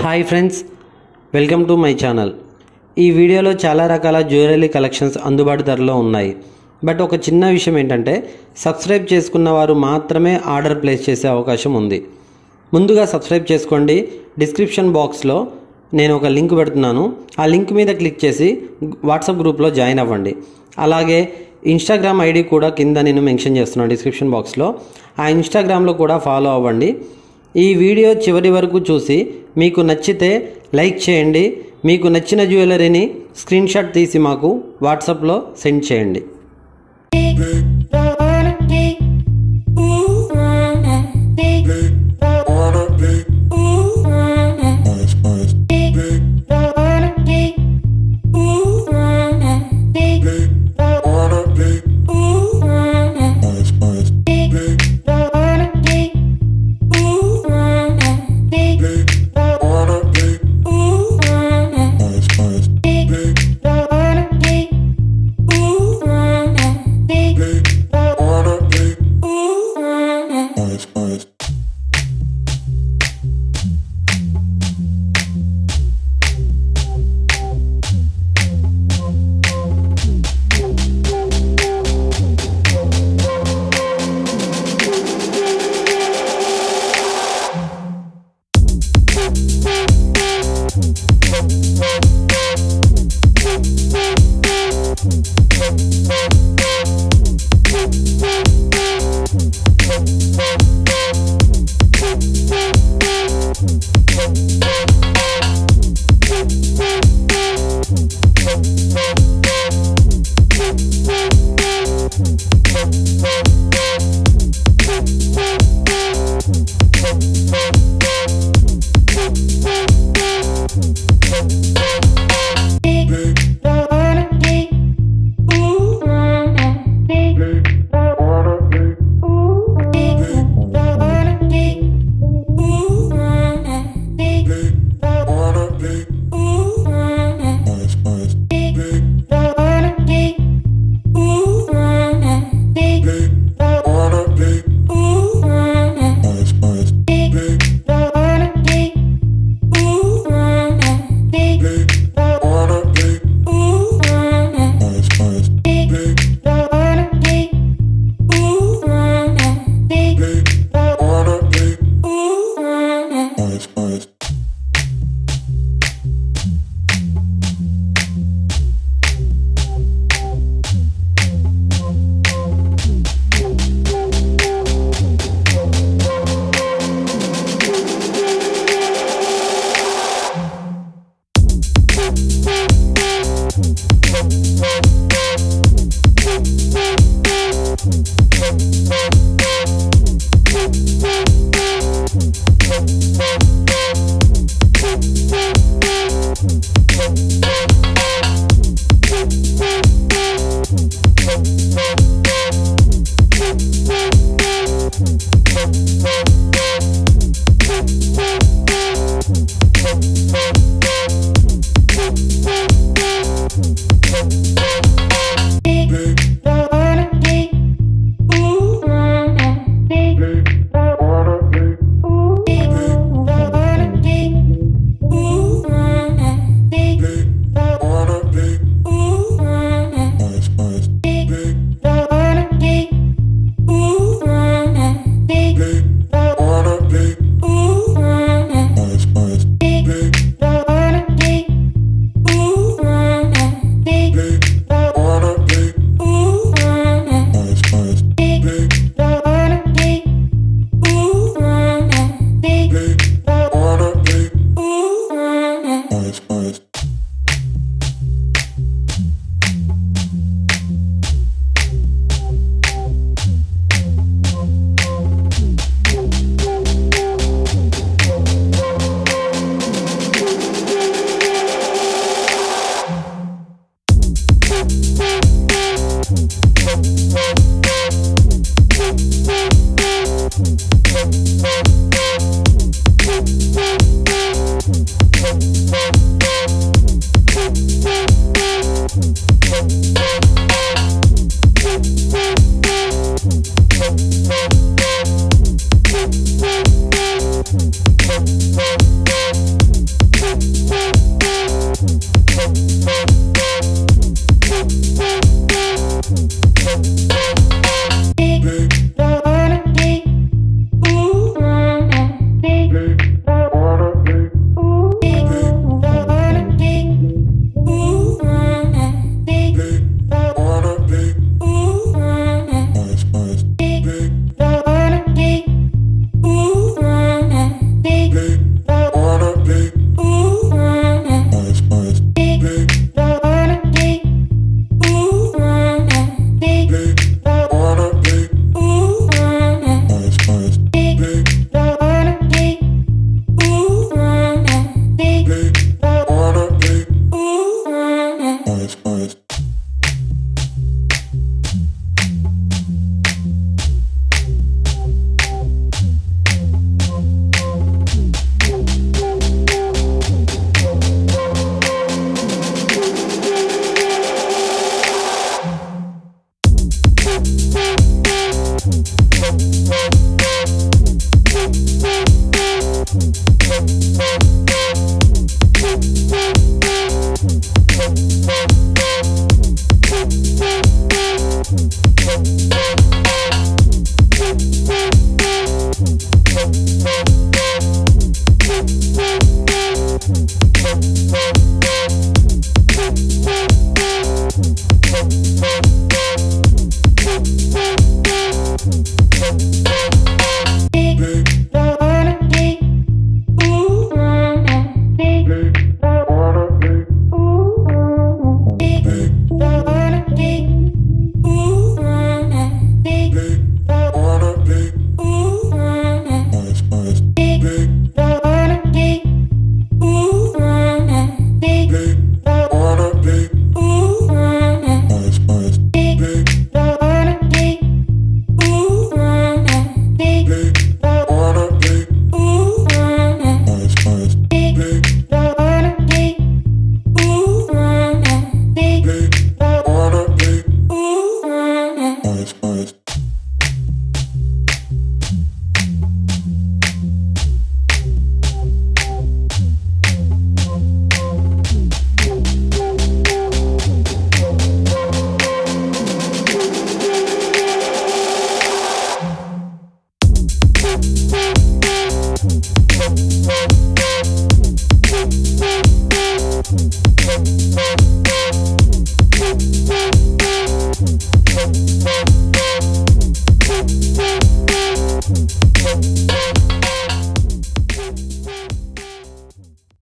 Hi friends, welcome to my channel. ఈ వీడియోలో చాలా రకాల జ్యువెలరీ కలెక్షన్స్ అందుబాటు ధరలో ఉన్నాయి. బట్ ఒక చిన్న విషయం ఏంటంటే, సబ్స్క్రైబ్ చేసుకున్న వారు మాత్రమే ఆర్డర్ ప్లేస్ చేసే అవకాశం ఉంది. ముందుగా సబ్స్క్రైబ్ చేసుకోండి. డిస్క్రిప్షన్ బాక్స్లో నేను ఒక లింక్ పెడుతున్నాను. ఆ లింక్ మీద క్లిక్ చేసి వాట్సాప్ గ్రూప్లో జాయిన్ అవ్వండి. అలాగే ఇన్స్టాగ్రామ్ ఐడి కూడా కింద నేను మెన్షన్ చేస్తున్నాను డిస్క్రిప్షన్ బాక్స్లో. ఆ ఇన్స్టాగ్రామ్లో కూడా ఫాలో అవ్వండి. ఈ వీడియో చివరి వరకు చూసి మీకు నచ్చితే లైక్ చేయండి. మీకు నచ్చిన జ్యువెలరీని స్క్రీన్ షాట్ తీసి మాకు వాట్సాప్లో సెండ్ చేయండి.